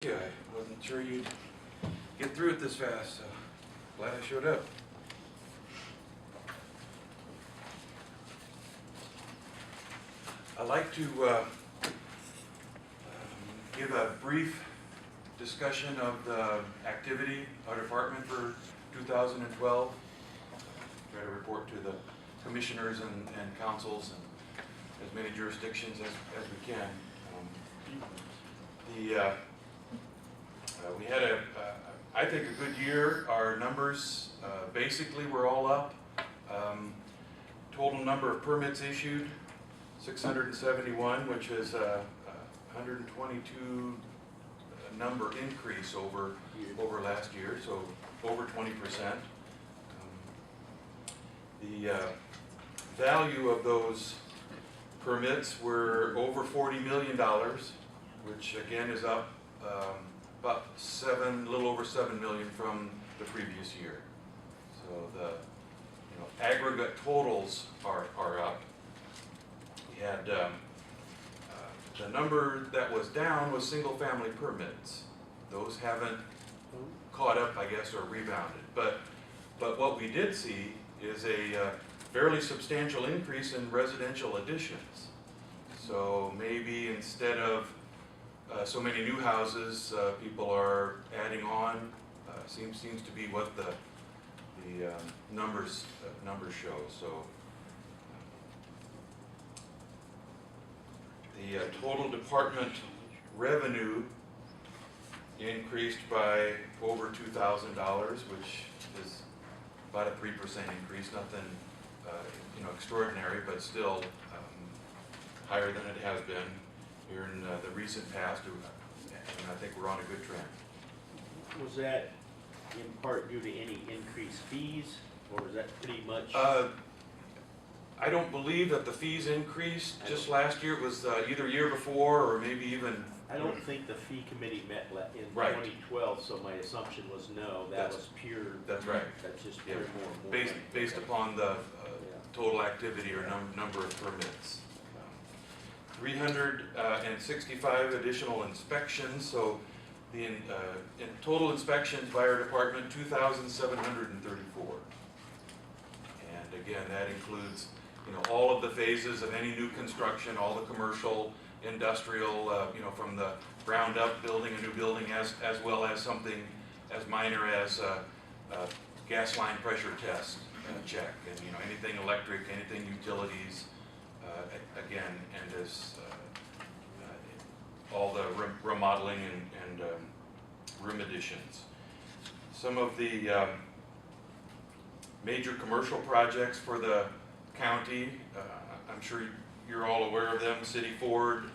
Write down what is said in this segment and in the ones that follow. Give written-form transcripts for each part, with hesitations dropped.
Yeah, I wasn't sure you'd get through it this fast, so glad I showed up. I'd like to give a brief discussion of the activity of our department for 2012. Try to report to the commissioners and councils and as many jurisdictions as we can. We had I think a good year. Our numbers basically were all up. Total number of permits issued, 671, which is a 122 number increase over last year, so over 20%. The value of those permits were over $40 million, which again is up about a little over $7 million from the previous year. So the aggregate totals are up. We had the number that was down was single-family permits. Those haven't caught up, I guess, or rebounded. But what we did see is a fairly substantial increase in residential additions. So maybe instead of so many new houses, people are adding on. Seems to be what the numbers show. So the total department revenue increased by over $2,000, which is about a 3% increase. Nothing extraordinary, but still higher than it has been here in the recent past, and I think we're on a good trend. Was that in part due to any increased fees, or was that pretty much? I don't believe that the fees increased just last year. It was either year before or maybe even. I don't think the fee committee met in Right. 2012, so my assumption was no. That was pure. That's right. That's just Yeah. pure more. Based upon the total activity or number of permits. 365 additional inspections, so the in total inspections by our department, 2,734. And again, that includes all of the phases of any new construction, all the commercial, industrial, from the ground up building a new building, as well as something as minor as a gas line pressure test check, and anything electric, anything utilities. Again, and as all the remodeling and room additions. Some of the major commercial projects for the county, I'm sure you're all aware of them: City Ford,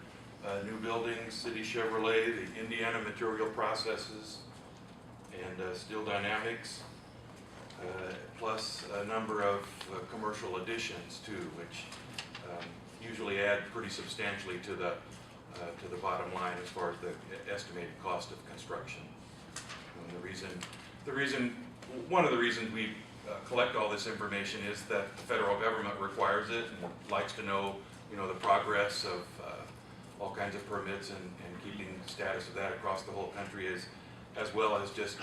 new buildings, City Chevrolet, the Indiana Material Processes, and Steel Dynamics, plus a number of commercial additions too, which usually add pretty substantially to the bottom line as far as the estimated cost of construction. And one of the reasons we collect all this information is that the federal government requires it and likes to know, the progress of all kinds of permits and keeping status of that across the whole country, as well as just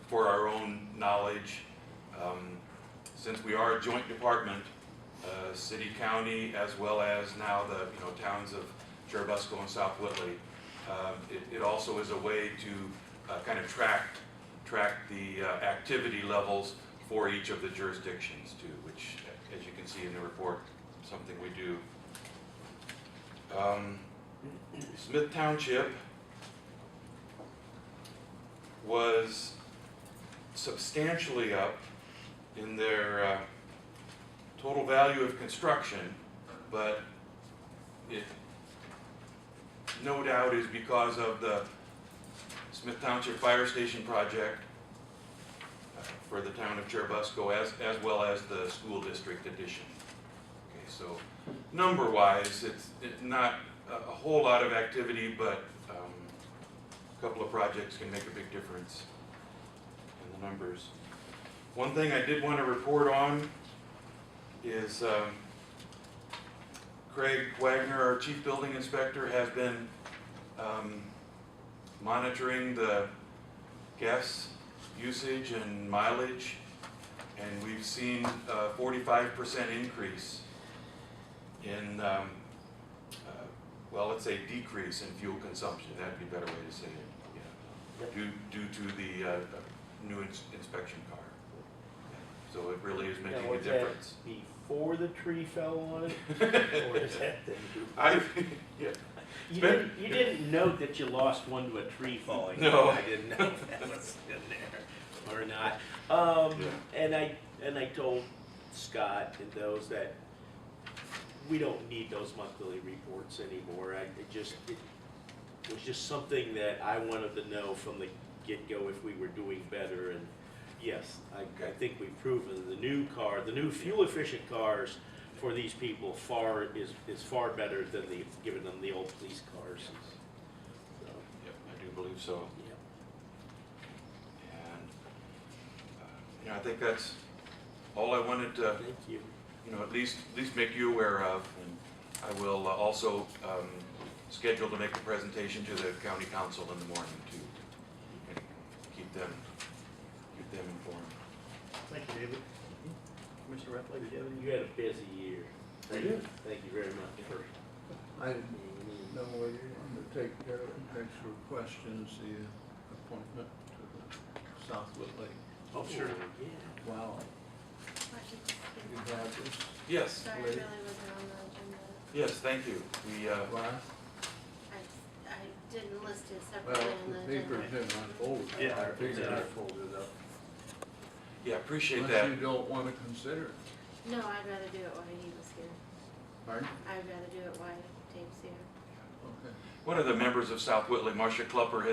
for our own knowledge. Since we are a joint department, city, county, as well as now the towns of Cherubusco and South Whitley, it also is a way to kind of track the activity levels for each of the jurisdictions too, which, as you can see in the report, something we do. Smith Township was substantially up in their total value of construction, but it no doubt is because of the Smith Township Fire Station project for the town of Cherubusco, as well as the school district addition. Okay, so number-wise, it's not a whole lot of activity, but a couple of projects can make a big difference in the numbers. One thing I did want to report on is Craig Wagner, our chief building inspector, has been monitoring the gas usage and mileage, and we've seen a 45% increase in, well, let's say decrease in fuel consumption. That'd be a better way to say it. Yeah. Yep. Due to the new inspection car. Yeah. So it really is making Now, a was difference. that before the tree fell on it, or is that the? Yeah. You didn't note that you lost one to a tree falling. No. I didn't know if that was in there or not. Yeah. And I told Scott and those that we don't need those monthly reports anymore. It was just something that I wanted to know from the get-go if we were doing better. And yes, I think we've proven the new fuel-efficient cars for these people is far better than giving them the old police cars. So, Yep, I do believe so. yeah. And I think that's all I wanted to, Thank you. at least make you aware of. And I will also schedule to make a presentation to the county council in the morning too, and keep them informed. Thank you, David. Commissioner Ruffley, did you have any? You had a busy year. Thank you very much. I didn't know whether you wanted to take care of extra questions, the appointment to the South Whitley. Oh, sure. Yeah. Wow, you have this Yes, Sorry, I really wasn't on the agenda. yes, thank you. We, class? I didn't list it Well, separately on the the paper agenda. didn't unfold. Yeah, I figured I I folded up. yeah, appreciate Unless that. you don't want to consider it. No, I'd rather do it while he was here. Pardon? I'd rather do it while Dave's here. Okay. One of the members of South Whitley, Marcia Klupper,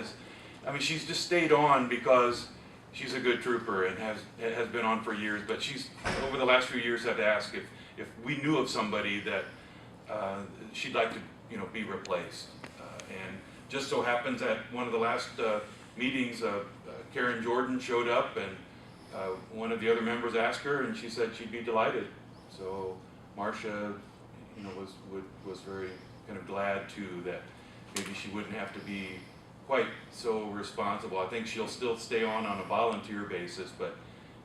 she's just stayed on because she's a good trooper and has been on for years, but she's, over the last few years, have asked if we knew of somebody that she'd like to, be replaced. And just so happens at one of the last meetings, Karen Jordan showed up, and one of the other members asked her, and she said she'd be delighted. So Marcia, was very kind of glad too that maybe she wouldn't have to be quite so responsible. I think she'll still stay on a volunteer basis, but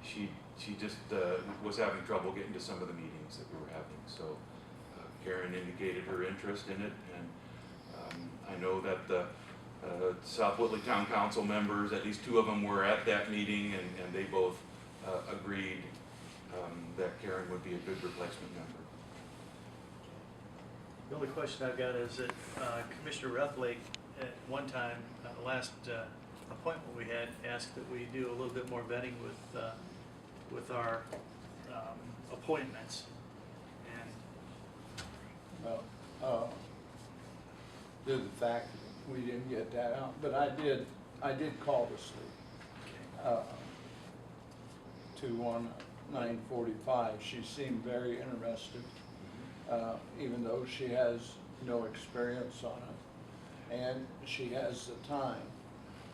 she just was having trouble getting to some of the meetings that we were having. So Karen indicated her interest in it, and I know that the South Whitley Town Council members, at least 2 of them were at that meeting, and they both agreed that Karen would be a good replacement member. The only question I've got is that Commissioner Ruffley, at one time, the last appointment we had, asked that we do a little bit more vetting with our appointments. And Well, due to the fact that we didn't get that out, but I did call the state. 21945, she seemed very interested, even though she has no experience on it, and she has the time.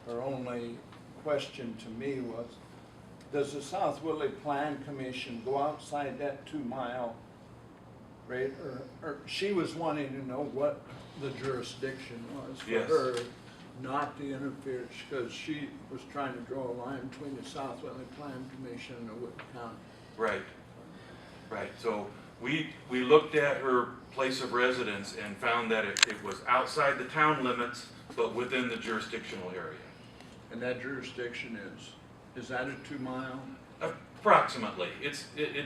Her only question to me was, does the South Whitley Plan Commission go outside that 2-mile rate, or she was wanting to know what the jurisdiction was for Yes. her not to interfere, because she was trying to draw a line between the South Whitley Plan Commission and the Whitley County. Right. So we looked at her place of residence and found that it was outside the town limits, but within the jurisdictional area. And that jurisdiction is that a 2-mile? Approximately. It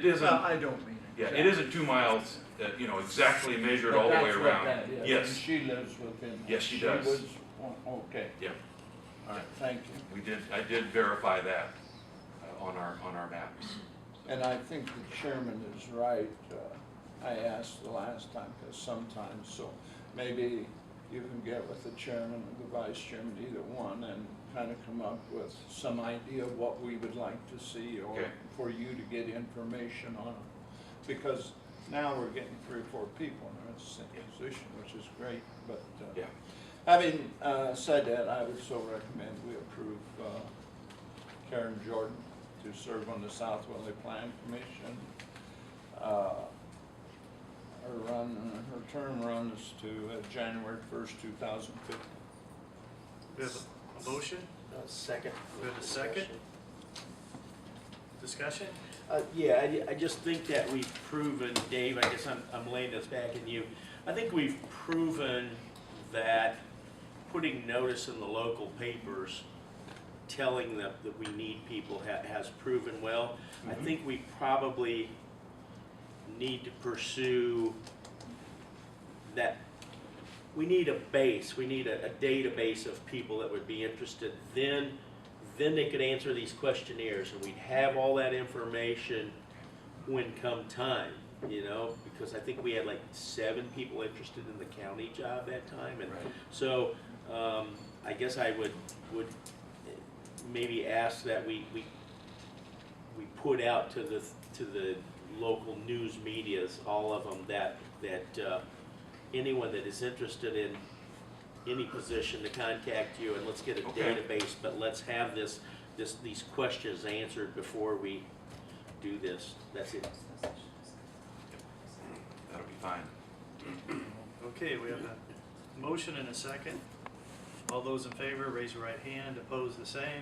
isn't. Well, I don't mean Yeah, exactly. it isn't 2 miles, exactly measured all the way around. But that's what that is. Yes. And she lives within. Yes, she does. was, okay. Yeah. All right, thank you. I did verify that on our maps. And I think the chairman is right. I asked the last time, because sometimes, so maybe you can get with the chairman or the vice chairman, either one, and kind of come up with some idea of what we would like to see, or Okay. for you to get information on it. Because now we're getting 3 or 4 people in the same position, which is great, but Yeah. having said that, I would so recommend we approve Karen Jordan to serve on the South Whitley Plan Commission. Her term runs to January 1st, 2015. we have Motion, Second. We have a second? discussion? Yeah, I just think that we've proven, Dave, I guess I'm laying this back in you. I think we've proven that putting notice in the local papers, telling them that we need people has proven well. I think we probably need to pursue that. We need a base, we need a database of people that would be interested. Then they could answer these questionnaires, and we'd have all that information when come time, you know, because I think we had like 7 people interested in the county job that time, and Right. so I guess I would maybe ask that we put out to the local news medias, all of them, that anyone that is interested in any position to contact you, and let's get a Okay. database, but let's have these questions answered before we do this. That's it. That'll be fine. Okay, we have a motion and a second. All those in favor, raise your right hand. Opposed, the same.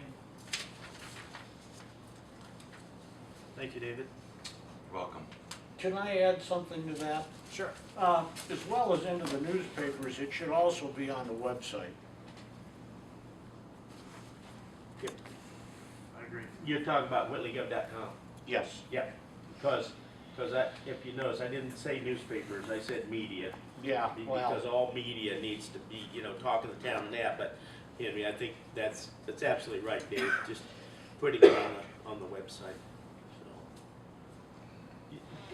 Thank you, David. Welcome. Can I add something to that? Sure. As well as into the newspapers, it should also be on the website. Yep. I agree. You're talking about whitleygov.com. Yes. Yeah, because if you notice, I didn't say newspapers, I said media. Yeah, Because all media needs to be, you know, talking the town and that, but, I mean, I think that's absolutely right, Dave, just putting it on the website,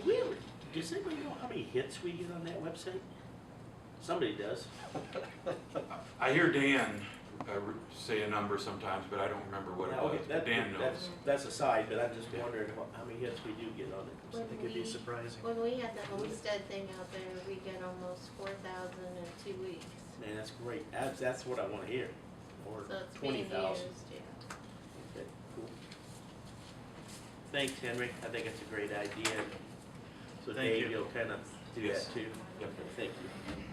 so. Does anybody know how many hits we get on that website? Somebody does. I hear Dan say a number sometimes, but I don't remember what Yeah, it was. okay, But Dan knows. That's a side, but I'm just wondering how many hits we do get on it. I think it'd be surprising. When we had the homestead thing out there, we get almost 4,000 in 2 weeks. Man, that's great, that's what I wanna hear, or So it's being 20,000. used, yeah. Okay, cool. Thanks, Henry. I think it's a great idea. So Thank Dave, you. you'll kind of do Yes. that too? Yep. Okay, thank you.